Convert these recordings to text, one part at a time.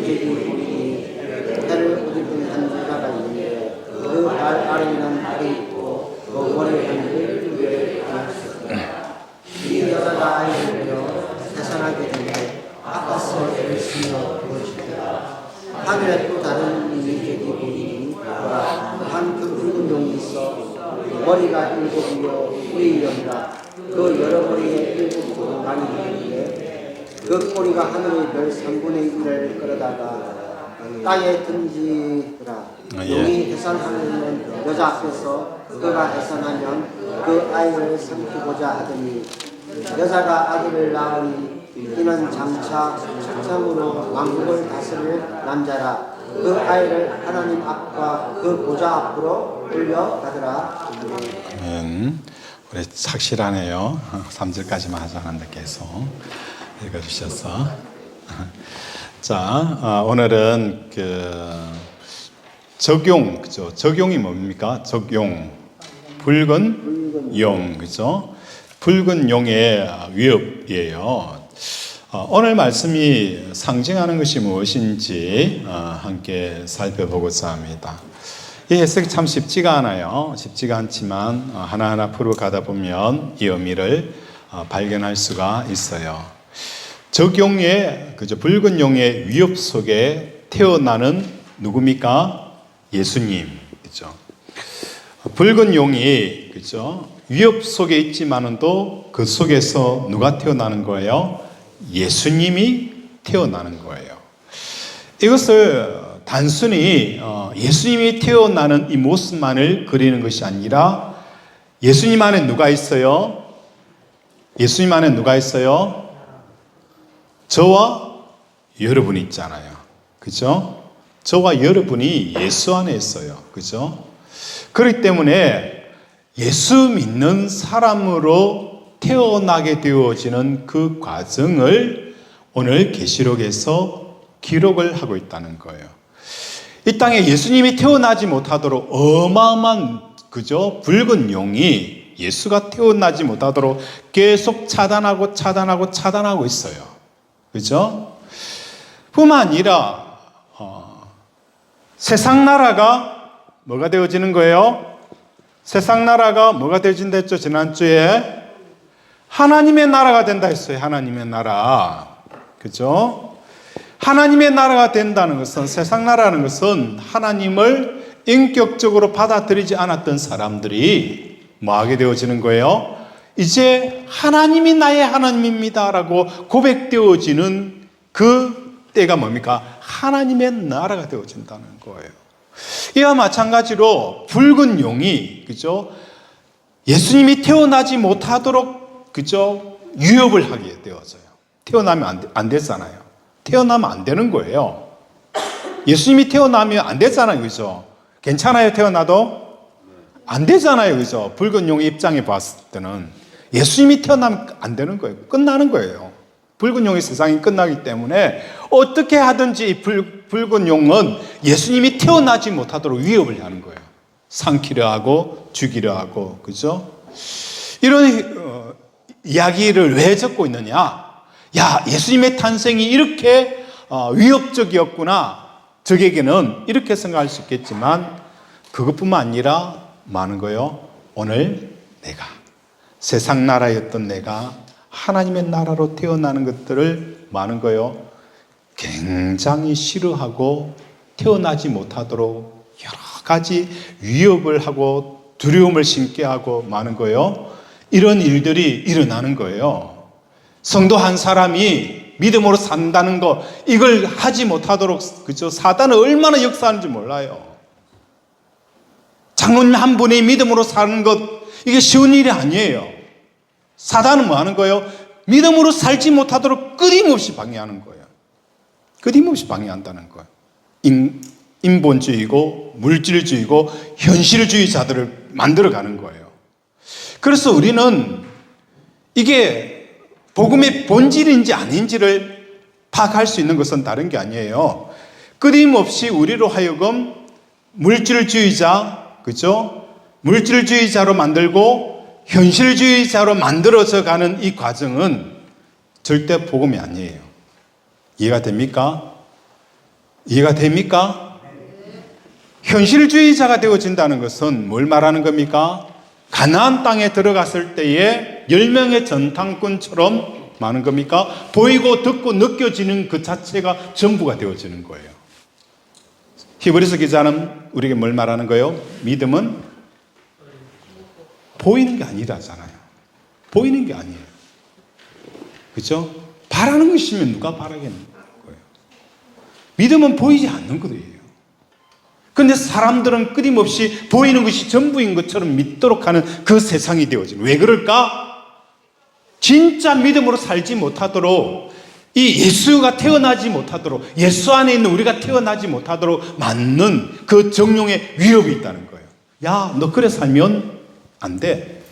민족이 보이니 해를 어디든 한 자가 있는데 그 발 아래에는 발이 있고 그 머리에 하늘을 뚫게 하였으나 이 여자가 아이를 낳아 태산하게 되는데 아까서 애를 쓰며 보여주더라. 하늘에 또 다른 민족이 보이니 보라 한 붉은 용이 있어 머리가 일곱이요 뿌리 영이라 그 여러 머리에 일곱 도망이 있는데 그 꼬리가 하늘의 별 3분의 1을 끌어다가 땅에 던지더라. 용이 해산하는 여자 앞에서 그가 해산하면 그 아이를 삼키고자 하더니 여자가 아들을 낳으니 이는 장차 참으로 왕국을 다스릴 남자라. 그 아이를 하나님 앞과 그 보좌 앞으로 끌려가더라. 우리 착실하네요. 3절까지만 하자는데 계속 읽어주셔서. 자, 오늘은 적용, 그죠? 적용이 뭡니까? 적용. 붉은 용, 그죠? 붉은 용의 위협이에요. 오늘 말씀이 상징하는 것이 무엇인지 함께 살펴보고자 합니다. 이 해석이 참 쉽지가 않아요. 쉽지가 않지만 하나하나 풀어 가다 보면 이 의미를 발견할 수가 있어요. 적용의, 그죠? 붉은 용의 위협 속에 태어나는 누굽니까? 예수님, 그죠? 붉은 용이, 그죠? 위협 속에 있지만은도 그 속에서 누가 태어나는 거예요? 예수님이 태어나는 거예요. 이것을 단순히 예수님이 태어나는 이 모습만을 그리는 것이 아니라 예수님 안에 누가 있어요? 예수님 안에 누가 있어요? 저와 여러분이 있잖아요. 그죠? 저와 여러분이 예수 안에 있어요. 그죠? 그렇기 때문에 예수 믿는 사람으로 태어나게 되어지는 그 과정을 오늘 계시록에서 기록을 하고 있다는 거예요. 이 땅에 예수님이 태어나지 못하도록 어마어마한, 그죠? 붉은 용이 예수가 태어나지 못하도록 계속 차단하고 있어요. 그죠? 뿐만 아니라 세상 나라가 뭐가 되어지는 거예요? 세상 나라가 뭐가 되어진다 했죠? 지난주에 하나님의 나라가 된다 했어요. 하나님의 나라. 그죠? 하나님의 나라가 된다는 것은, 세상 나라라는 것은 하나님을 인격적으로 받아들이지 않았던 사람들이 뭐 하게 되어지는 거예요? 이제 하나님이 나의 하나님입니다 라고 고백되어지는 그 때가 뭡니까? 하나님의 나라가 되어진다는 거예요. 이와 마찬가지로 붉은 용이, 그죠? 예수님이 태어나지 못하도록, 그죠? 유협을 하게 되어져요. 태어나면 안 되잖아요. 태어나면 안 되는 거예요. 예수님이 태어나면 안 되잖아요. 그죠? 괜찮아요, 태어나도? 안 되잖아요. 그죠? 붉은 용의 입장에 봤을 때는 예수님이 태어나면 안 되는 거예요. 끝나는 거예요. 붉은 용의 세상이 끝나기 때문에 어떻게 하든지 이 붉은 용은 예수님이 태어나지 못하도록 위협을 하는 거예요. 삼키려 하고 죽이려 하고, 그죠? 이런 이야기를 왜 적고 있느냐? 야, 예수님의 탄생이 이렇게 위협적이었구나. 적에게는 이렇게 생각할 수 있겠지만 그것뿐만 아니라 많은 거요. 오늘 내가 세상 나라였던 내가 하나님의 나라로 태어나는 것들을 많은 거요. 굉장히 싫어하고 태어나지 못하도록 여러 가지 위협을 하고 두려움을 심게 하고 많은 거예요. 이런 일들이 일어나는 거예요. 성도 한 사람이 믿음으로 산다는 거, 이걸 하지 못하도록, 그죠? 사단은 얼마나 역사하는지 몰라요. 장로님 한 분이 믿음으로 사는 것, 이게 쉬운 일이 아니에요. 사단은 뭐 하는 거예요? 믿음으로 살지 못하도록 끊임없이 방해하는 거예요. 끊임없이 방해한다는 거예요. 인본주의고 물질주의고 현실주의자들을 만들어가는 거예요. 그래서 우리는 이게 복음의 본질인지 아닌지를 파악할 수 있는 것은 다른 게 아니에요. 끊임없이 우리로 하여금 물질주의자, 그죠? 물질주의자로 만들고 현실주의자로 만들어져 가는 이 과정은 절대 복음이 아니에요. 이해가 됩니까? 이해가 됩니까? 현실주의자가 되어진다는 것은 뭘 말하는 겁니까? 가나안 땅에 들어갔을 때에 10명의 전당꾼처럼 많은 겁니까? 보이고 듣고 느껴지는 그 자체가 전부가 되어지는 거예요. 히브리서 기자는 우리에게 뭘 말하는 거예요? 믿음은 보이는 게 아니라잖아요. 보이는 게 아니에요. 그렇죠? 바라는 것이면 누가 바라겠는 거예요. 믿음은 보이지 않는 거예요. 그런데 사람들은 끊임없이 보이는 것이 전부인 것처럼 믿도록 하는 그 세상이 되어지는. 왜 그럴까? 진짜 믿음으로 살지 못하도록, 이 예수가 태어나지 못하도록, 예수 안에 있는 우리가 태어나지 못하도록 맞는 그 정령의 위협이 있다는 거예요. 야, 너 그래 살면 안 돼.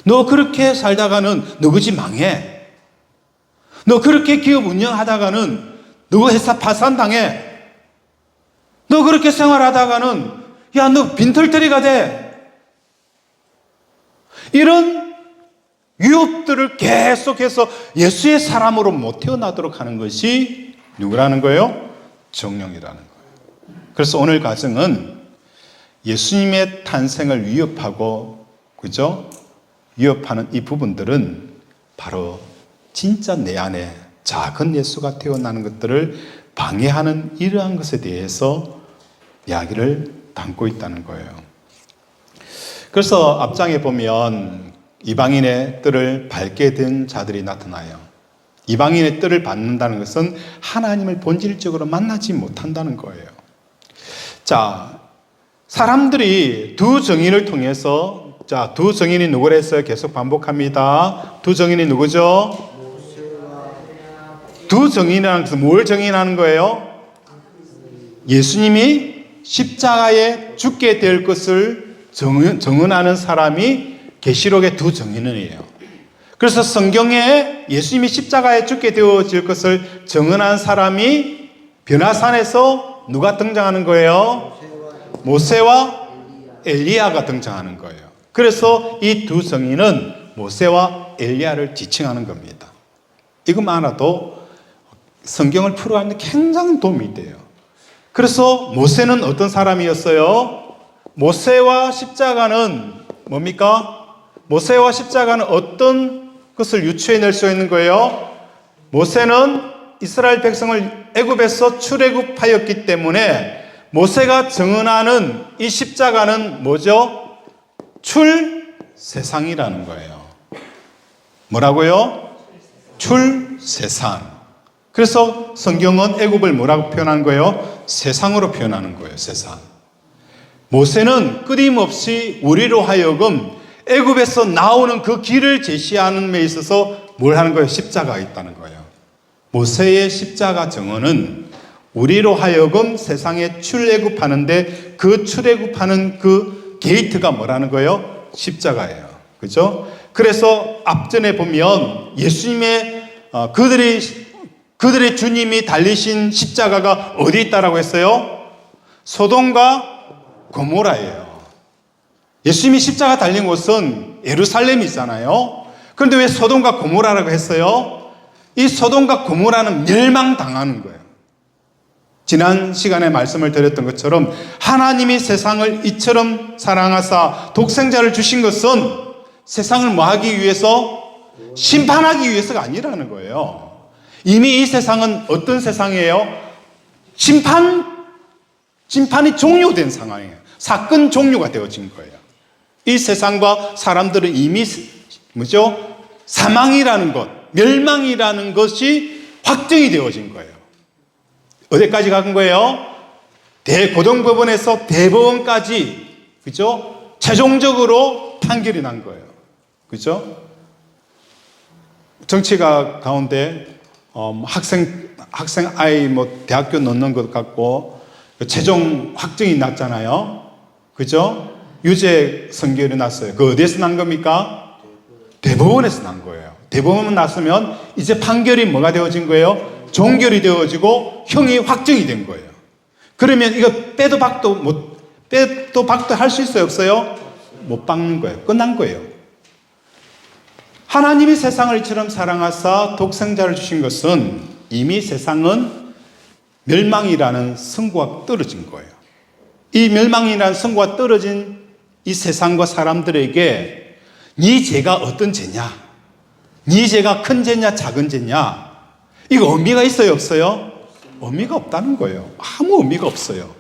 너 그렇게 살다가는 너 그지 망해. 너 그렇게 기업 운영하다가는 너 회사 파산당해. 너 그렇게 생활하다가는 야, 너 빈털터리가 돼. 이런 유혹들을 계속해서 예수의 사람으로 못 태어나도록 하는 것이 누구라는 거예요? 정령이라는 거예요. 그래서 오늘 가정은 예수님의 탄생을 위협하고, 그죠? 위협하는 이 부분들은 바로 진짜 내 안에 작은 예수가 태어나는 것들을 방해하는 이러한 것에 대해서 이야기를 담고 있다는 거예요. 그래서 앞장에 보면 이방인의 뜰을 밟게 된 자들이 나타나요. 이방인의 뜰을 밟는다는 것은 하나님을 본질적으로 만나지 못한다는 거예요. 자, 사람들이 두 정인을 통해서, 자, 두 정인이 누구랬어요? 계속 반복합니다. 두 정인이 누구죠? 두 정인이라는 것은 뭘 정인하는 거예요? 예수님이 십자가에 죽게 될 것을 정언하는 사람이 계시록의 두 정인이에요. 그래서 성경에 예수님이 십자가에 죽게 되어질 것을 정언한 사람이 변화산에서 누가 등장하는 거예요? 모세와 엘리야가 등장하는 거예요. 그래서 이 두 정인은 모세와 엘리야를 지칭하는 겁니다. 이것만 알아도 성경을 풀어가는 데 굉장히 도움이 돼요. 그래서 모세는 어떤 사람이었어요? 모세와 십자가는 뭡니까? 모세와 십자가는 어떤 것을 유추해낼 수 있는 거예요? 모세는 이스라엘 백성을 애굽에서 출애굽하였기 때문에 모세가 정언하는 이 십자가는 뭐죠? 출세상이라는 거예요. 뭐라고요? 출세상. 그래서 성경은 애굽을 뭐라고 표현하는 거예요? 세상으로 표현하는 거예요. 세상. 모세는 끊임없이 우리로 하여금 애굽에서 나오는 그 길을 제시하는 데 있어서 뭘 하는 거예요? 십자가가 있다는 거예요. 모세의 십자가 정언은 우리로 하여금 세상에 출애굽하는데 그 출애굽하는 그 게이트가 뭐라는 거예요? 십자가예요. 그죠? 그래서 앞전에 보면 예수님의 그들의 주님이 달리신 십자가가 어디 있다라고 했어요? 소돔과 고모라예요. 예수님이 십자가 달린 곳은 예루살렘이잖아요. 그런데 왜 소돔과 고모라라고 했어요? 이 소돔과 고모라는 멸망당하는 거예요. 지난 시간에 말씀을 드렸던 것처럼 하나님이 세상을 이처럼 사랑하사 독생자를 주신 것은 세상을 뭐하기 위해서? 심판하기 위해서가 아니라는 거예요. 이미 이 세상은 어떤 세상이에요? 심판이 종료된 상황이에요. 사건 종료가 되어진 거예요. 이 세상과 사람들은 이미 뭐죠? 사망이라는 것, 멸망이라는 것이 확정이 되어진 거예요. 어디까지 간 거예요? 대고등법원에서 대법원까지, 그죠? 최종적으로 판결이 난 거예요. 그죠? 정치가 가운데 학생 아이 대학교 넣는 것 같고 최종 확정이 났잖아요. 그죠? 유죄 선결이 났어요. 그 어디에서 난 겁니까? 대법원에서 난 거예요. 대법원 났으면 이제 판결이 뭐가 되어진 거예요? 종결이 되어지고 형이 확정이 된 거예요. 그러면 이거 빼도 박도 할 수 있어요? 없어요? 못 박는 거예요. 끝난 거예요. 하나님이 세상을 이처럼 사랑하사 독생자를 주신 것은 이미 세상은 멸망이라는 선고가 떨어진 거예요. 이 멸망이라는 선고가 떨어진 이 세상과 사람들에게 네 죄가 어떤 죄냐, 네 죄가 큰 죄냐 작은 죄냐, 이거 의미가 있어요 없어요? 의미가 없다는 거예요. 아무 의미가 없어요.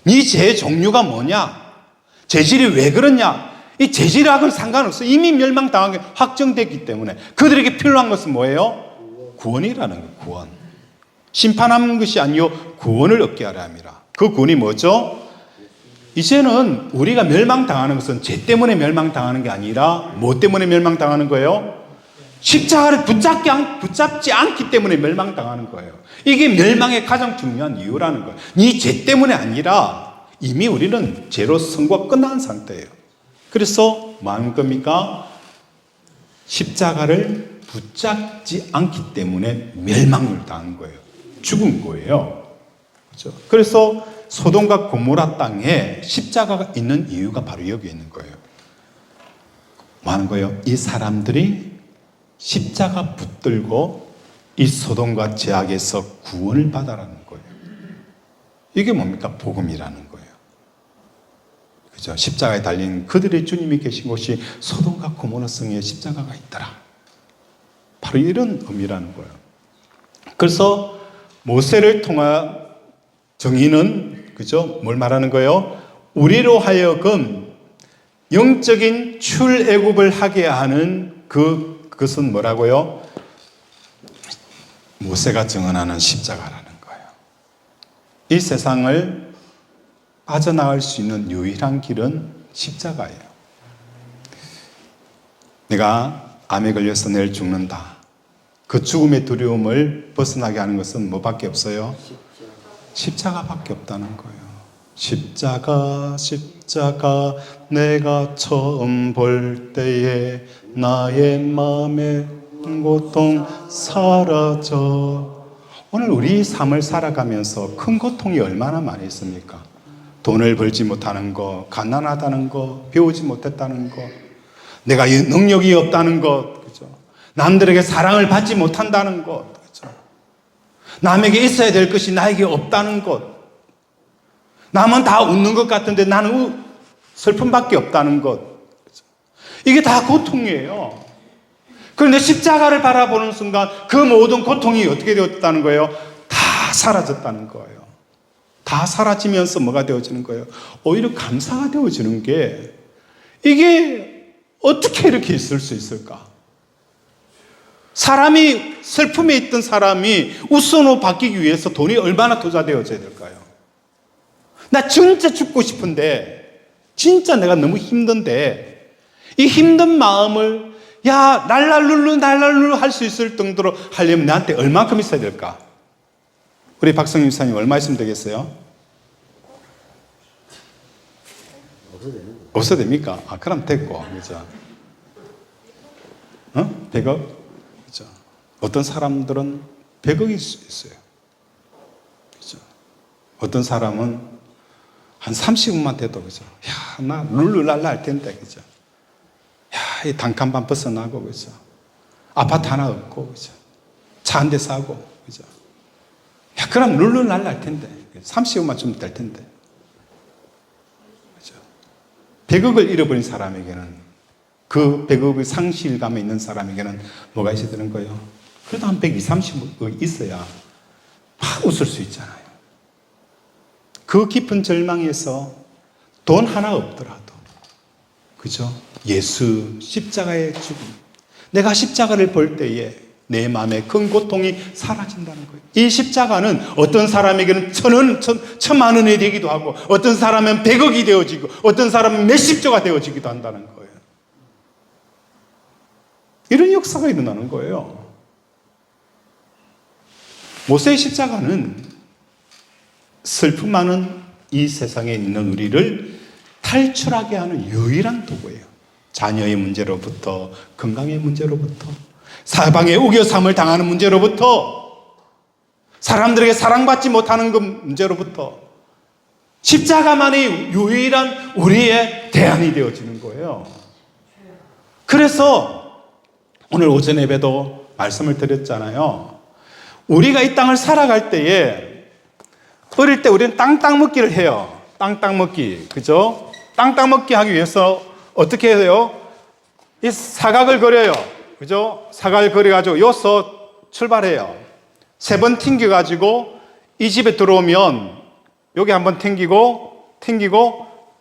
네 죄의 종류가 뭐냐, 죄질이 왜 그러냐, 이 죄질하고는 상관없어요. 이미 멸망당한 게 확정됐기 때문에 그들에게 필요한 것은 뭐예요? 구원이라는 거예요. 구원. 심판하는 것이 아니요 구원을 얻게 하려 함이라. 그 구원이 뭐죠? 이제는 우리가 멸망당하는 것은 죄 때문에 멸망당하는 게 아니라 뭐 때문에 멸망당하는 거예요? 십자가를 붙잡지 않기 때문에 멸망당하는 거예요. 이게 멸망의 가장 중요한 이유라는 거예요. 네 죄 때문에 아니라 이미 우리는 죄로 선고가 끝난 상태예요. 그래서 뭐 하는 겁니까? 십자가를 붙잡지 않기 때문에 멸망을 당한 거예요. 죽은 거예요. 그렇죠? 그래서 소돔과 고모라 땅에 십자가가 있는 이유가 바로 여기 있는 거예요. 뭐 하는 거예요? 이 사람들이 십자가 붙들고 이 소돔과 제약에서 구원을 받아라는 거예요. 이게 뭡니까? 복음이라는 거예요. 그죠? 십자가에 달린 그들의 주님이 계신 곳이 소돔과 고모라 성에 십자가가 있더라. 바로 이런 의미라는 거예요. 그래서 모세를 통한 정의는 그죠? 뭘 말하는 거예요? 우리로 하여금 영적인 출애굽을 하게 하는 그것은 뭐라고요? 모세가 증언하는 십자가라는 거예요. 이 세상을 빠져나갈 수 있는 유일한 길은 십자가예요. 내가 암에 걸려서 내일 죽는다. 그 죽음의 두려움을 벗어나게 하는 것은 뭐밖에 없어요? 십자가밖에 없다는 거예요. 십자가 내가 처음 볼 때에 나의 마음의 고통 사라져. 오늘 우리 삶을 살아가면서 큰 고통이 얼마나 많이 있습니까? 돈을 벌지 못하는 거, 가난하다는 거, 배우지 못했다는 거, 내가 능력이 없다는 것, 그죠? 남들에게 사랑을 받지 못한다는 것, 그죠? 남에게 있어야 될 것이 나에게 없다는 것, 남은 다 웃는 것 같은데 나는 슬픔밖에 없다는 것, 그죠? 이게 다 고통이에요. 그런데 십자가를 바라보는 순간 그 모든 고통이 어떻게 되었다는 거예요? 다 사라졌다는 거예요. 다 사라지면서 뭐가 되어지는 거예요? 오히려 감사가 되어지는 게, 이게 어떻게 이렇게 있을 수 있을까? 사람이, 슬픔에 있던 사람이 웃음으로 바뀌기 위해서 돈이 얼마나 투자되어져야 될까요? 나 진짜 죽고 싶은데, 진짜 내가 너무 힘든데, 이 힘든 마음을 야 날랄룰루 할 수 있을 정도로 하려면 나한테 얼마큼 있어야 될까? 우리 박성윤 사님 얼마 있으면 되겠어요? 없어도 됩니까? 아, 그럼 됐고, 그죠? 100억? 그죠? 어떤 사람들은 100억일 수 있어요. 그죠? 어떤 사람은 한 30억만 돼도, 그죠? 야, 나 룰루랄라 할 텐데, 그죠? 야, 이 단칸방 벗어나고, 그죠? 아파트 하나 얻고, 그죠? 차 한 대 사고, 그죠? 야, 그럼 룰루랄라 할 텐데. 30억만 주면 될 텐데. 그죠? 100억을 잃어버린 사람에게는, 그 100억의 상실감에 있는 사람에게는 뭐가 있어야 되는 거예요? 그래도 한 120, 30억 있어야 막 웃을 수 있잖아요. 그 깊은 절망에서 돈 하나 없더라도, 그죠? 예수 십자가의 죽음, 내가 십자가를 볼 때에 내 마음의 큰 고통이 사라진다는 거예요. 이 십자가는 어떤 사람에게는 천만 원이 되기도 하고, 어떤 사람은 100억이 되어지고, 어떤 사람은 몇십조가 되어지기도 한다는 거예요. 이런 역사가 일어나는 거예요. 모세의 십자가는 슬픔 많은 이 세상에 있는 우리를 탈출하게 하는 유일한 도구예요. 자녀의 문제로부터, 건강의 문제로부터, 사방에 우겨삼을 당하는 문제로부터, 사람들에게 사랑받지 못하는 그 문제로부터, 십자가만이 유일한 우리의 대안이 되어지는 거예요. 그래서 오늘 오전 예배도 말씀을 드렸잖아요. 우리가 이 땅을 살아갈 때에 어릴 때 우리는 땅땅 먹기를 해요. 땅땅 먹기. 그죠? 땅땅 먹기 하기 위해서 어떻게 해요? 이 사각을 그려요. 그죠? 사각을 그려가지고 여기서 출발해요. 3번 튕겨가지고 이 집에 들어오면 여기 한번 튕기고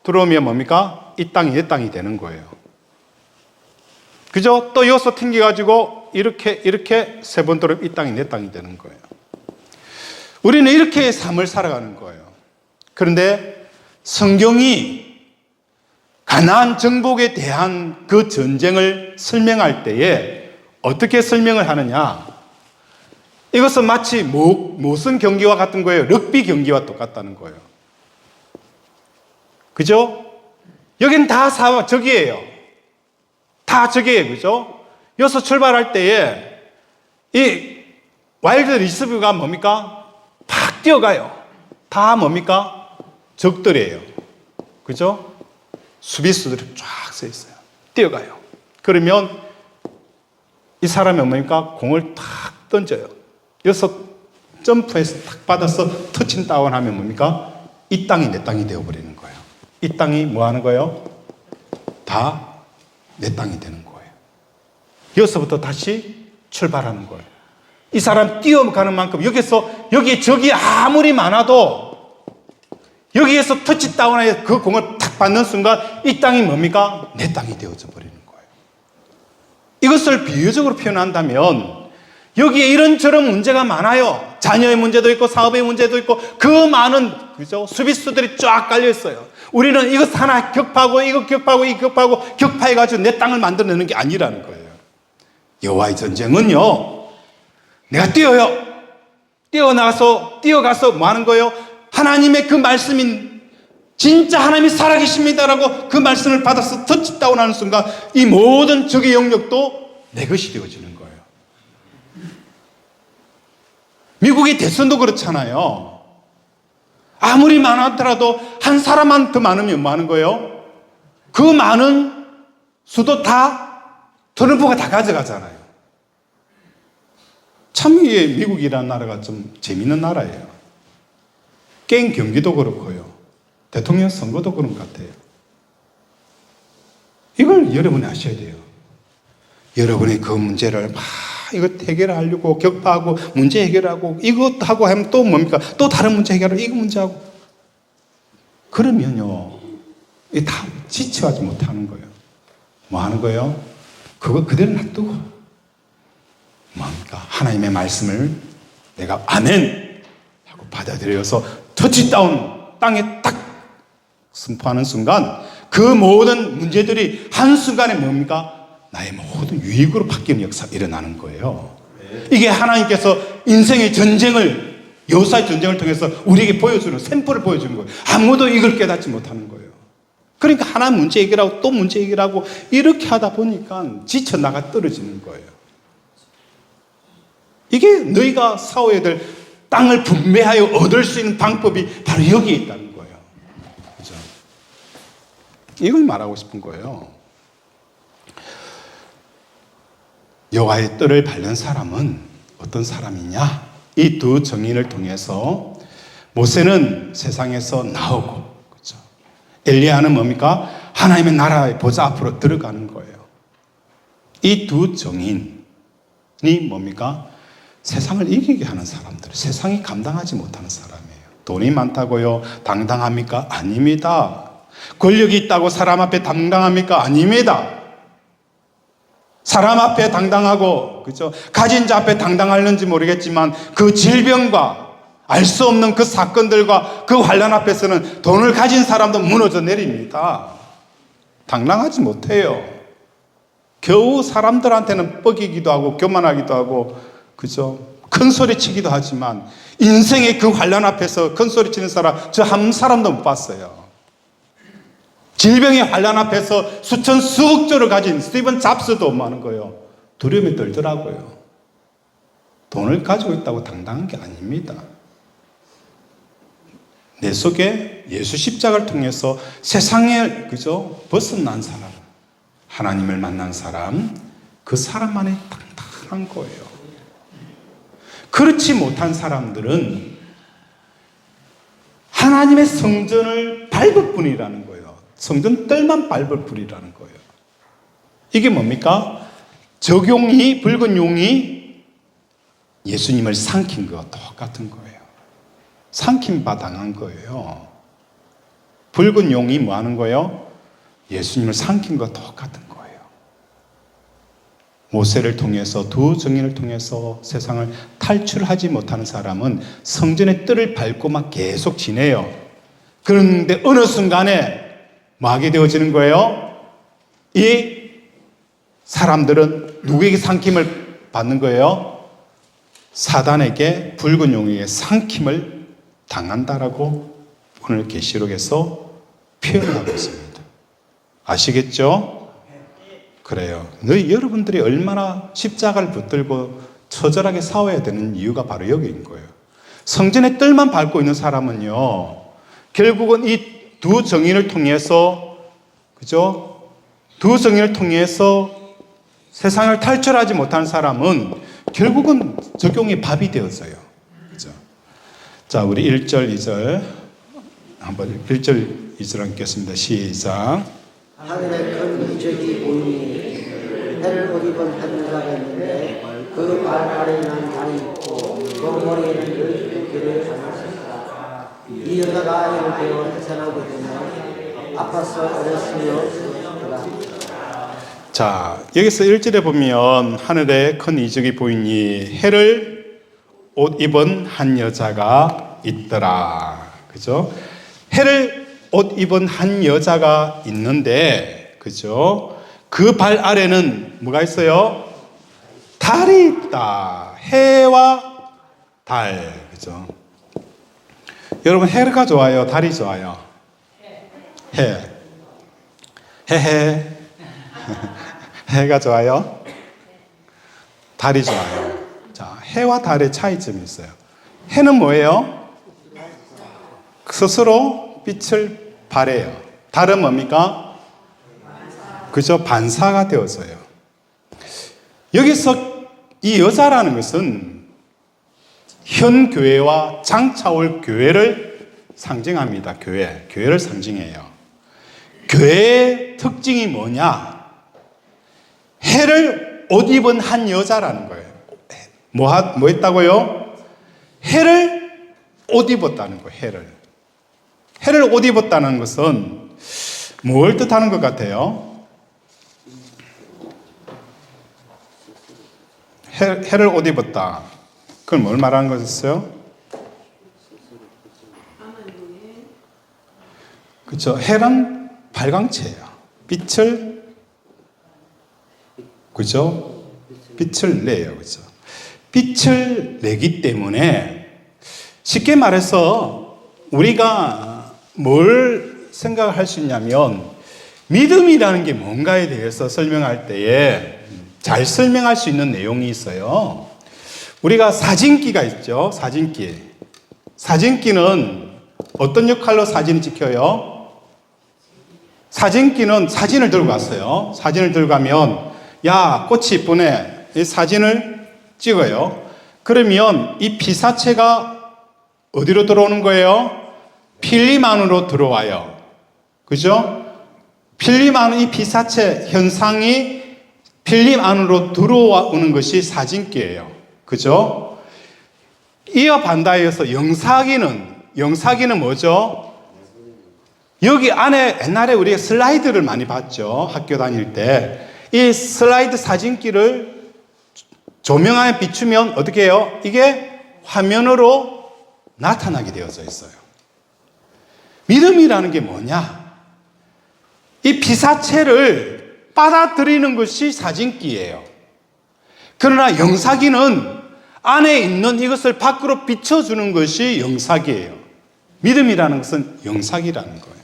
들어오면 뭡니까? 이 땅이 내 땅이 되는 거예요. 그죠? 또 여기서 튕겨가지고 이렇게 3번 들어오면 이 땅이 내 땅이 되는 거예요. 우리는 이렇게 삶을 살아가는 거예요. 그런데 성경이 가나안 정복에 대한 그 전쟁을 설명할 때에 어떻게 설명을 하느냐? 이것은 마치 무슨 경기와 같은 거예요? 럭비 경기와 똑같다는 거예요. 그죠? 여긴 다 적이에요. 다 적이에요. 그죠? 여기서 출발할 때에 이 와일드 리시브가 뭡니까? 팍 뛰어가요. 다 뭡니까? 적들이에요. 그죠? 수비수들이 쫙 서 있어요. 뛰어가요. 그러면 이 사람이 뭡니까? 공을 탁 던져요. 여기서 점프해서 탁 받아서 터칭다운 하면 뭡니까? 이 땅이 내 땅이 되어버리는 거예요. 이 땅이 뭐 하는 거예요? 다 내 땅이 되는 거예요. 여기서부터 다시 출발하는 거예요. 이 사람 뛰어가는 만큼 여기에 적이 아무리 많아도 여기에서 터치다운해 그 공을 탁 받는 순간 이 땅이 뭡니까? 내 땅이 되어져 버리는 거예요. 이것을 비유적으로 표현한다면 여기에 이런저런 문제가 많아요. 자녀의 문제도 있고 사업의 문제도 있고 그 많은 그죠? 수비수들이 쫙 깔려 있어요. 우리는 이것 하나 격파하고 이거 격파하고 이 격파하고 격파해가지고 내 땅을 만들어내는 게 아니라는 거예요. 여호와의 전쟁은요. 내가 뛰어가서 뭐 하는 거예요? 하나님의 그 말씀인 진짜 하나님이 살아계십니다라고 그 말씀을 받아서 터치다운 하는 순간 이 모든 적의 영역도 내 것이 되어지는 거예요. 미국의 대선도 그렇잖아요. 아무리 많았더라도 한 사람만 더 많으면 뭐 하는 거예요? 그 많은 수도 다 트럼프가 다 가져가잖아요. 참 이게 미국이라는 나라가 좀 재밌는 나라예요. 게임 경기도 그렇고요. 대통령 선거도 그런 것 같아요. 이걸 여러분이 아셔야 돼요. 여러분이 그 문제를 막 이거 해결하려고 격파하고 문제 해결하고 이것도 하고 하면 또 뭡니까? 또 다른 문제 해결하고 이거 문제하고 그러면요 이 다 지쳐하지 못하는 거예요. 뭐 하는 거예요? 그거 그대로 놔두고 뭡니까? 하나님의 말씀을 내가 아멘 하고 받아들여서 터치다운 땅에 딱 선포하는 순간 그 모든 문제들이 한순간에 뭡니까? 나의 모든 유익으로 바뀌는 역사가 일어나는 거예요. 이게 하나님께서 인생의 전쟁을 여호사의 전쟁을 통해서 우리에게 보여주는 샘플을 보여주는 거예요. 아무도 이걸 깨닫지 못하는 거예요. 그러니까 하나 문제 해결하고 또 문제 해결하고 이렇게 하다 보니까 지쳐나가 떨어지는 거예요. 이게 너희가 싸워야 될 땅을 분배하여 얻을 수 있는 방법이 바로 여기에 있다는 거예요. 그죠? 이걸 말하고 싶은 거예요. 여호와의 뜰을 밟는 사람은 어떤 사람이냐? 이 두 정인을 통해서 모세는 세상에서 나오고, 그렇죠? 엘리야는 뭡니까? 하나님의 나라의 보좌 앞으로 들어가는 거예요. 이 두 정인이 뭡니까? 세상을 이기게 하는 사람들, 세상이 감당하지 못하는 사람이에요. 돈이 많다고요? 당당합니까? 아닙니다. 권력이 있다고 사람 앞에 당당합니까? 아닙니다. 사람 앞에 당당하고, 그죠? 가진 자 앞에 당당할는지 모르겠지만 그 질병과 알 수 없는 그 사건들과 그 환난 앞에서는 돈을 가진 사람도 무너져 내립니다. 당당하지 못해요. 겨우 사람들한테는 뻐기기도 하고 교만하기도 하고, 그죠? 큰 소리 치기도 하지만 인생의 그 환난 앞에서 큰 소리 치는 사람 저 한 사람도 못 봤어요. 질병의 환난 앞에서 수천 수억 조를 가진 스티븐 잡스도 많은 거예요. 두려움에 떨더라고요. 돈을 가지고 있다고 당당한 게 아닙니다. 내 속에 예수 십자가를 통해서 세상에 그죠? 벗어난 사람, 하나님을 만난 사람, 그 사람만이 당당한 거예요. 그렇지 못한 사람들은 하나님의 성전을 밟을 뿐이라는 거예요. 성전 뜰만 밟을 뿐이라는 거예요. 이게 뭡니까? 적용이, 붉은 용이 예수님을 삼킨 것 똑같은 거예요. 삼킴바 당한 거예요. 붉은 용이 뭐 하는 거예요? 예수님을 삼킨 것 똑같은 거예요. 모세를 통해서, 두 증인을 통해서 세상을 탈출하지 못하는 사람은 성전의 뜰을 밟고만 계속 지내요. 그런데 어느 순간에 뭐 하게 되어지는 거예요? 이 사람들은 누구에게 삼킴을 받는 거예요? 사단에게, 붉은 용에게 삼킴을 당한다라고 오늘 계시록에서 표현하고 있습니다. 아시겠죠? 그래요. 너희 여러분들이 얼마나 십자가를 붙들고 처절하게 싸워야 되는 이유가 바로 여기인 거예요. 성전의 뜰만 밟고 있는 사람은요, 결국은 이 두 정인을 통해서, 그죠? 두 정인을 통해서 세상을 탈출하지 못하는 사람은 결국은 적용의 밥이 되었어요. 그죠? 자, 우리 1절, 2절 한번 1절, 2절 읽겠습니다. 시작. 하늘에 큰 이적이 보이니 해를 옷 입은 한 여자가 있는데 그 발 아래에는 달이 있고 그 머리에는 들을 달았습니다. 이 여자가 아이를 배워 태산하게 되면 아파서 어렸으며 자, 여기서 1절에 보면 하늘에 큰 이적이 보이니 해를 옷 입은 한 여자가 있더라. 그죠? 해를 옷 입은 한 여자가 있는데, 그죠? 그 발 아래는 뭐가 있어요? 달이 있다. 해와 달. 그죠? 여러분, 해가 좋아요? 달이 좋아요? 해. 해해. 해가 좋아요? 달이 좋아요. 자, 해와 달의 차이점이 있어요. 해는 뭐예요? 스스로 빛을 발해요. 달은 뭡니까? 그죠? 반사가 되어서요. 여기서 이 여자라는 것은 현 교회와 장차올 교회를 상징합니다. 교회를 상징해요. 교회의 특징이 뭐냐? 해를 옷 입은 한 여자라는 거예요. 뭐 했다고요? 해를 옷 입었다는 거예요. 해를 옷 입었다는 것은 뭘 뜻하는 것 같아요? 해를 옷 입었다. 그건 뭘 말하는 거였어요? 그렇죠. 해는 발광체예요. 빛을, 그죠? 빛을 내요. 그죠? 빛을 내기 때문에 쉽게 말해서 우리가 뭘 생각할 수 있냐면 믿음이라는 게 뭔가에 대해서 설명할 때에 잘 설명할 수 있는 내용이 있어요. 우리가 사진기가 있죠. 사진기는 어떤 역할로 사진을 찍혀요? 사진기는 사진을 들고 갔어요. 사진을 들고 가면 야, 꽃이 이쁘네. 이 사진을 찍어요. 그러면 이 피사체가 어디로 들어오는 거예요? 필름 안으로 들어와요. 그죠? 필름 안에 이 피사체 현상이 필름 안으로 들어오는 것이 사진기예요. 그죠? 이와 반대해서 영사기는 뭐죠? 여기 안에 옛날에 우리가 슬라이드를 많이 봤죠. 학교 다닐 때. 이 슬라이드 사진기를 조명안에 비추면 어떻게 해요? 이게 화면으로 나타나게 되어져 있어요. 믿음이라는 게 뭐냐? 이 피사체를 빨아들이는 것이 사진기예요. 그러나 영사기는 안에 있는 이것을 밖으로 비춰주는 것이 영사기예요. 믿음이라는 것은 영사기라는 거예요.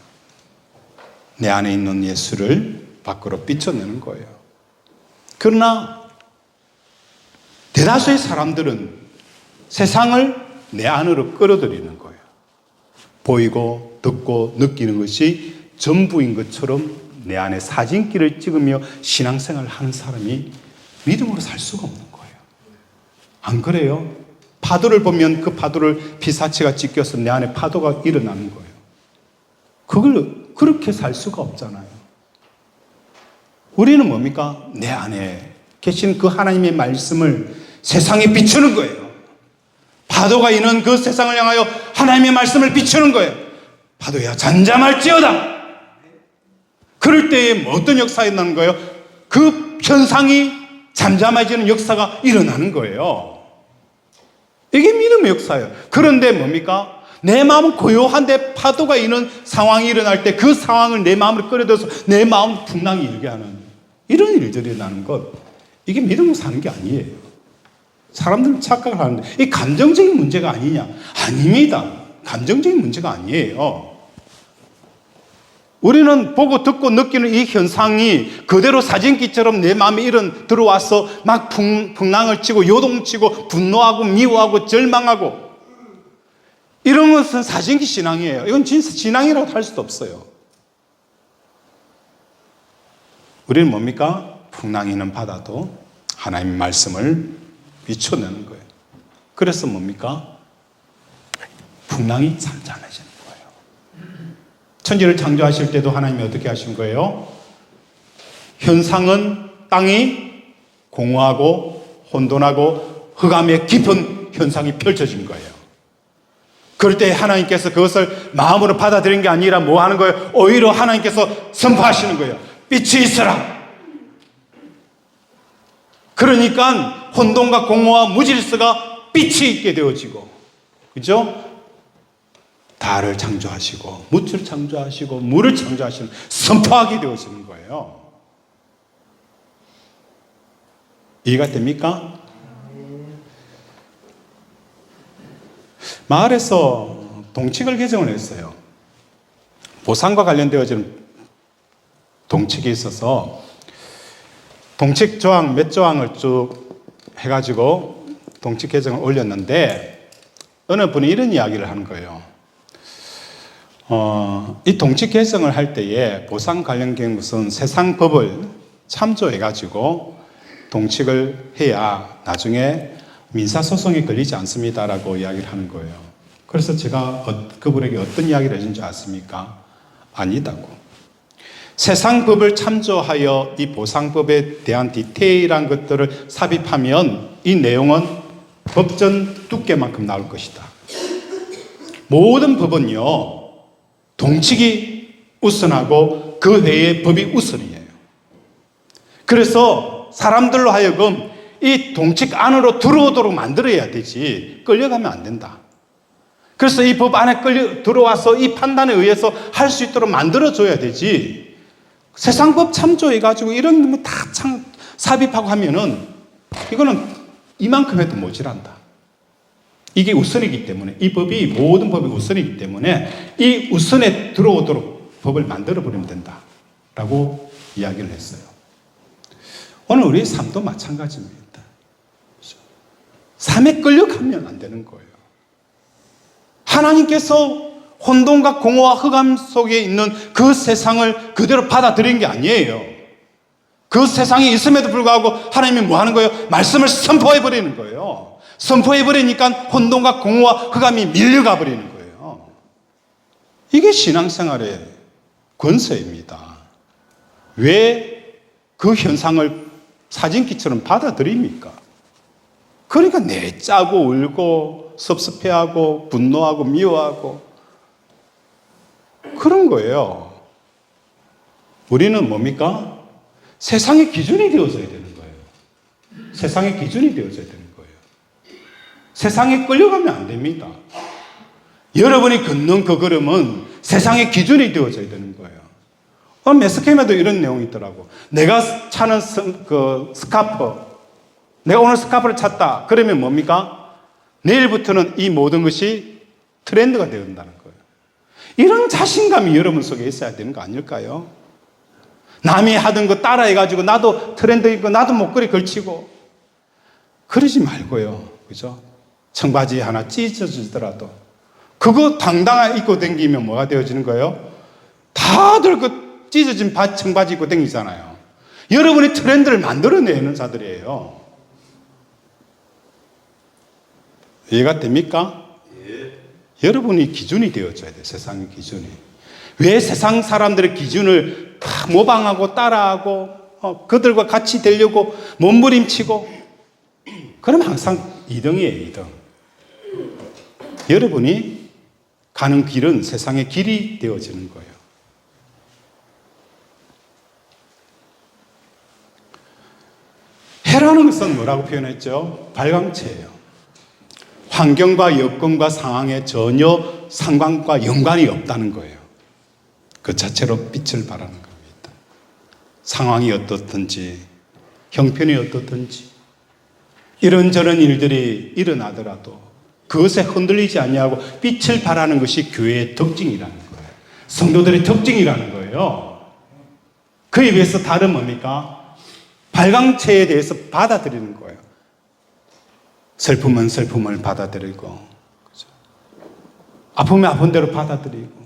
내 안에 있는 예수를 밖으로 비춰내는 거예요. 그러나 대다수의 사람들은 세상을 내 안으로 끌어들이는 거예요. 보이고 듣고 느끼는 것이 전부인 것처럼 내 안에 사진기를 찍으며 신앙생활을 하는 사람이 믿음으로 살 수가 없는 거예요. 안 그래요? 파도를 보면 그 파도를 피사체가 찍혀서 내 안에 파도가 일어나는 거예요. 그걸 그렇게 살 수가 없잖아요. 우리는 뭡니까? 내 안에 계신 그 하나님의 말씀을 세상에 비추는 거예요. 파도가 있는 그 세상을 향하여 하나님의 말씀을 비추는 거예요. 파도야 잠잠할지어다. 그럴 때에 어떤 역사가 일어나는 거예요? 그 현상이 잠잠해지는 역사가 일어나는 거예요. 이게 믿음의 역사예요. 그런데 뭡니까? 내 마음은 고요한데 파도가 있는 상황이 일어날 때 그 상황을 내 마음으로 끌어들여서 내 마음 풍랑이 일게 하는 이런 일들이 일어나는 것, 이게 믿음으로 사는 게 아니에요. 사람들은 착각을 하는데 이 감정적인 문제가 아니냐? 아닙니다. 감정적인 문제가 아니에요. 우리는 보고 듣고 느끼는 이 현상이 그대로 사진기처럼 내 마음에 들어와서 막 풍랑을 치고 요동치고 분노하고 미워하고 절망하고 이런 것은 사진기 신앙이에요. 이건 진짜 신앙이라고 할 수도 없어요. 우리는 뭡니까? 풍랑이 있는 바다도 하나님의 말씀을 비춰내는 거예요. 그래서 뭡니까? 풍랑이 잠잠해지는 거예요. 천지를 창조하실 때도 하나님이 어떻게 하신 거예요? 현상은 땅이 공허하고 혼돈하고 흑암의 깊은 현상이 펼쳐진 거예요. 그럴 때 하나님께서 그것을 마음으로 받아들인 게 아니라 뭐 하는 거예요? 오히려 하나님께서 선포하시는 거예요. 빛이 있어라. 그러니까 혼돈과 공허와 무질서가 빛이 있게 되어지고, 그죠? 달을 창조하시고 무를 창조하시고 물을 창조하시는 선포하게 되어지는 거예요. 이해가 됩니까? 마을에서 동칙을 개정을 했어요. 보상과 관련되어지는 동칙이 있어서 동칙 조항 몇 조항을 쭉 해가지고 동칙 개정을 올렸는데 어느 분이 이런 이야기를 하는 거예요. 이 동칙 개정을 할 때에 보상 관련된 무슨 세상 법을 참조해가지고 동칙을 해야 나중에 민사소송이 걸리지 않습니다라고 이야기를 하는 거예요. 그래서 제가 그분에게 어떤 이야기를 해준 줄 아십니까? 아니다고. 세상 법을 참조하여 이 보상법에 대한 디테일한 것들을 삽입하면 이 내용은 법전 두께만큼 나올 것이다. 모든 법은요, 동칙이 우선하고 그 외의 법이 우선이에요. 그래서 사람들로 하여금 이 동칙 안으로 들어오도록 만들어야 되지 끌려가면 안 된다. 그래서 이 법 안에 들어와서 이 판단에 의해서 할 수 있도록 만들어줘야 되지, 세상 법 참조해가지고 이런 거 다 삽입하고 하면은 이거는 이만큼 해도 모자란다. 이게 우선이기 때문에, 이 법이 모든 법이 우선이기 때문에 이 우선에 들어오도록 법을 만들어버리면 된다라고 이야기를 했어요. 오늘 우리의 삶도 마찬가지입니다. 삶에 끌려가면 안 되는 거예요. 하나님께서 혼돈과 공허와 흑암 속에 있는 그 세상을 그대로 받아들인 게 아니에요. 그 세상이 있음에도 불구하고 하나님이 뭐 하는 거예요? 말씀을 선포해버리는 거예요. 선포해버리니까 혼돈과 공허와 흑암이 밀려가 버리는 거예요. 이게 신앙생활의 권세입니다. 왜 그 현상을 사진기처럼 받아들입니까? 그러니까 내짜고 울고 섭섭해하고 분노하고 미워하고 그런 거예요. 우리는 뭡니까? 세상의 기준이 되어져야 되는 거예요. 세상의 기준이 되어져야 되는 거예요. 세상에 끌려가면 안 됩니다. 여러분이 걷는 그 걸음은 세상의 기준이 되어져야 되는 거예요. 매스캠에도 이런 내용이 있더라고. 내가 차는 스카프, 내가 오늘 스카프를 찼다. 그러면 뭡니까? 내일부터는 이 모든 것이 트렌드가 되어간다는 거예요. 이런 자신감이 여러분 속에 있어야 되는 거 아닐까요? 남이 하던 거 따라해가지고 나도 트렌드 입고 나도 목걸이 걸치고 그러지 말고요. 그죠? 청바지 하나 찢어지더라도 그거 당당하게 입고 다니면 뭐가 되어지는 거예요? 다들 그 찢어진 청바지 입고 다니잖아요. 여러분이 트렌드를 만들어내는 자들이에요. 이해가 됩니까? 예. 여러분이 기준이 되어져야 돼요. 세상의 기준이. 왜 세상 사람들의 기준을 다 모방하고 따라하고 그들과 같이 되려고 몸부림치고, 그럼 항상 2등이에요, 2등. 여러분이 가는 길은 세상의 길이 되어지는 거예요. 해라는 것은 뭐라고 표현했죠? 발광체예요. 환경과 여건과 상황에 전혀 상관과 연관이 없다는 거예요. 그 자체로 빛을 발하는 겁니다. 상황이 어떻든지, 형편이 어떻든지, 이런저런 일들이 일어나더라도 그것에 흔들리지 않냐고 빛을 발하는 것이 교회의 특징이라는 거예요. 성도들의 특징이라는 거예요. 그에 비해서 다른 뭡니까? 발광체에 대해서 받아들이는 거예요. 슬픔은 슬픔을 받아들이고, 그렇죠? 아프면 아픈 대로 받아들이고.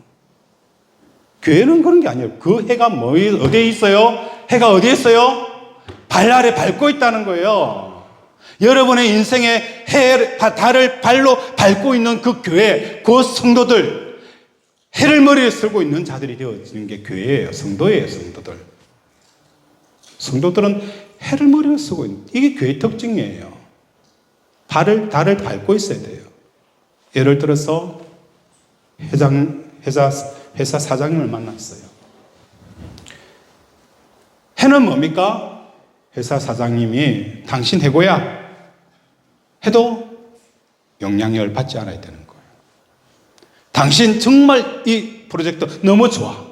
교회는 그런 게 아니에요. 그 해가 어디에 있어요? 해가 어디에 있어요? 발 아래 밟고 있다는 거예요. 여러분의 인생에 달을 발로 밟고 있는 그 교회, 그 성도들, 해를 머리에 쓰고 있는 자들이 되어지는 게 교회예요. 성도예요, 성도들. 성도들은 해를 머리에 쓰고 있는, 이게 교회의 특징이에요. 달을 밟고 있어야 돼요. 예를 들어서 회사 사장님을 만났어요. 해는 뭡니까? 회사 사장님이 당신 해고야 해도 영향력을 받지 않아야 되는 거예요. 당신 정말 이 프로젝트 너무 좋아.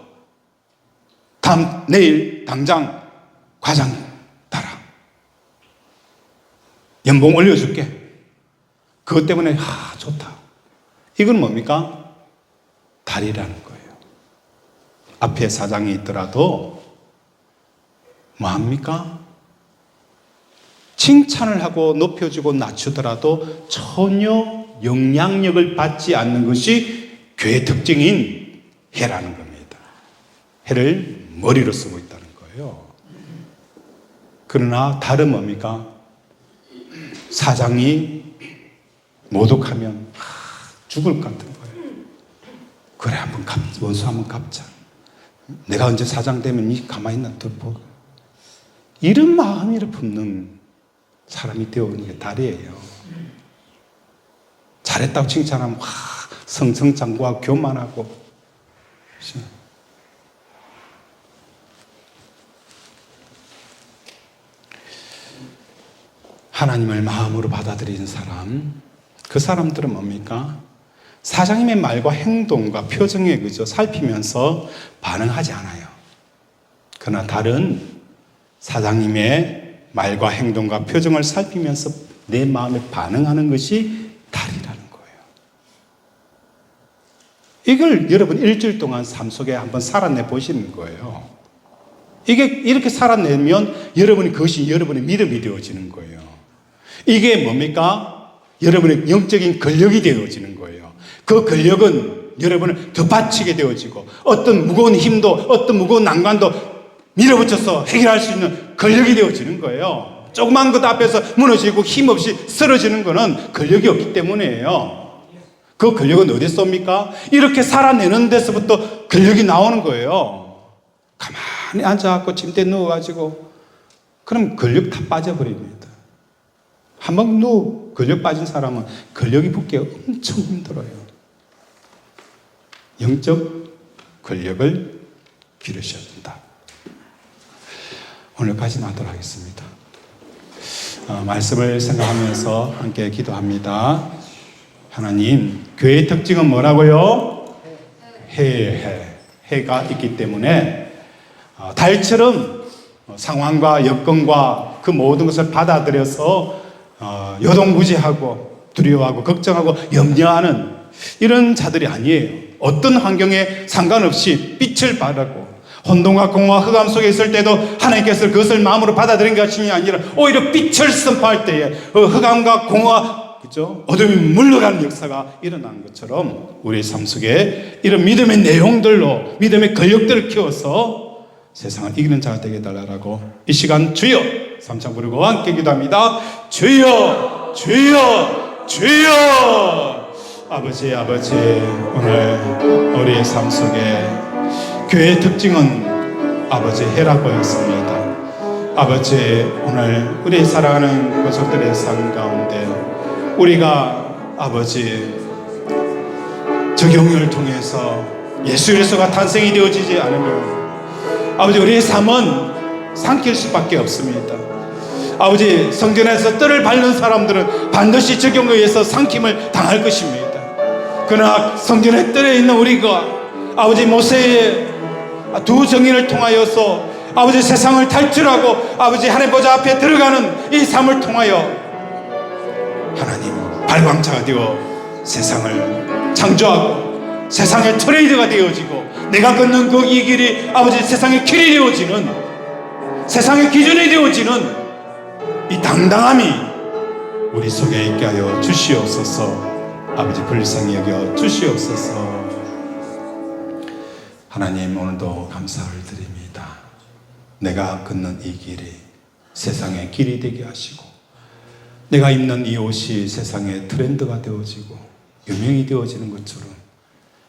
내일 당장 과장 따라. 연봉 올려줄게. 그것 때문에 좋다. 이건 뭡니까? 달이라는 거예요. 앞에 사장이 있더라도 뭐합니까? 칭찬을 하고 높여주고 낮추더라도 전혀 영향력을 받지 않는 것이 교회의 특징인 해라는 겁니다. 해를 머리로 쓰고 있다는 거예요. 그러나 달은 뭡니까? 사장이 모독하면 죽을 것 같은 거예요. 그래, 원수 한번 갚자. 내가 언제 사장 되면 이 가만히 놔둬보고. 이런 마음이 품는 사람이 되어오는 게 달이에요. 잘했다고 칭찬하면 성성장구하고 교만하고. 하나님을 마음으로 받아들이는 사람, 그 사람들은 뭡니까? 사장님의 말과 행동과 표정에 그저 살피면서 반응하지 않아요. 그러나 달은 사장님의 말과 행동과 표정을 살피면서 내 마음에 반응하는 것이 달이라는 거예요. 이걸 여러분 일주일 동안 삶 속에 한번 살아내 보시는 거예요. 이렇게 살아내면 그것이 여러분의 믿음이 되어지는 거예요. 이게 뭡니까? 여러분의 영적인 권력이 되어지는 거예요. 그 권력은 여러분을 더 바치게 되어지고, 어떤 무거운 힘도, 어떤 무거운 난관도 밀어붙여서 해결할 수 있는 권력이 되어지는 거예요. 조그만 것 앞에서 무너지고 힘없이 쓰러지는 것은 권력이 없기 때문이에요. 그 권력은 어디서 옵니까? 이렇게 살아내는 데서부터 권력이 나오는 거예요. 가만히 앉아갖고 침대에 누워가지고, 그럼 권력 다 빠져버립니다. 한번 권력 빠진 사람은 권력이 붙기가 엄청 힘들어요. 영적 권력을 기르셔야 된다. 오늘까지는 하도록 하겠습니다. 말씀을 생각하면서 함께 기도합니다. 하나님, 교회의 특징은 뭐라고요? 해가 있기 때문에 달처럼 상황과 여건과 그 모든 것을 받아들여서 요동부지하고 두려워하고 걱정하고 염려하는 이런 자들이 아니에요. 어떤 환경에 상관없이 빛을 발하고 혼돈과 공허와 흑암 속에 있을 때도 하나님께서 그것을 마음으로 받아들인 것이 아니라 오히려 빛을 선포할 때에 흑암과 공허와, 그죠? 어둠이 물러가는 역사가 일어나는 것처럼 우리의 삶 속에 이런 믿음의 내용들로 믿음의 권력들을 키워서 세상을 이기는 자가 되게 해달라고 이 시간 주여 삼창 부르고 함께 기도합니다. 주여, 주여, 주여. 아버지, 오늘 우리의 삶 속에 교회의 특징은 아버지 해라고였습니다. 아버지, 오늘 우리 사랑하는 가족들의 삶 가운데 우리가 아버지 적용을 통해서 예수 그리스도가 탄생이 되어지지 않으면 아버지 우리의 삶은 삼킬 수밖에 없습니다. 아버지, 성전에서 뜰을 밟는 사람들은 반드시 적용에 의해서 삼킴을 당할 것입니다. 그러나 성전의 뜰에 있는 우리가 아버지 모세의 두 정인을 통하여서 아버지 세상을 탈출하고 아버지 하나님 보좌 앞에 들어가는 이 삶을 통하여 하나님 발광자가 되어 세상을 창조하고 세상의 트레이드가 되어지고 내가 걷는 그 이 길이 아버지 세상의 길이 되어지는 세상의 기준이 되어지는 이 당당함이 우리 속에 있게 하여 주시옵소서. 아버지 불쌍히 여겨 주시옵소서. 하나님, 오늘도 감사를 드립니다. 내가 걷는 이 길이 세상의 길이 되게 하시고 내가 입는 이 옷이 세상의 트렌드가 되어지고 유명이 되어지는 것처럼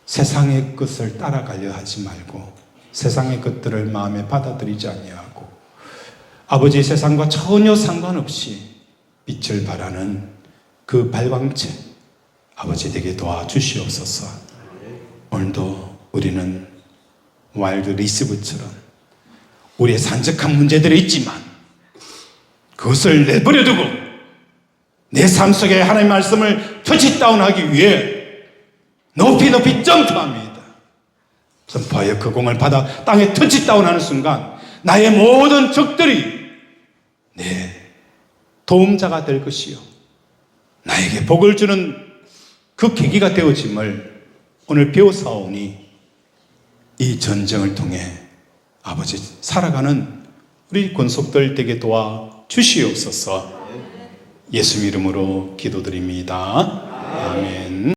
세상의 것을 따라가려 하지 말고 세상의 것들을 마음에 받아들이지 아니하고 아버지 세상과 전혀 상관없이 빛을 발하는 그 발광체 아버지 되게 도와주시옵소서. 오늘도 우리는 와일드 리시브처럼 우리의 산적한 문제들이 있지만 그것을 내버려 두고 내 삶 속에 하나님의 말씀을 터치다운하기 위해 높이 높이 점프합니다. 점프하여 그 공을 받아 땅에 터치다운하는 순간 나의 모든 적들이 내 도움자가 될 것이요 나에게 복을 주는 그 계기가 되어짐을 오늘 배워사오니 이 전쟁을 통해 아버지 살아가는 우리 권속들 되게 도와 주시옵소서. 예수 이름으로 기도드립니다. 아멘.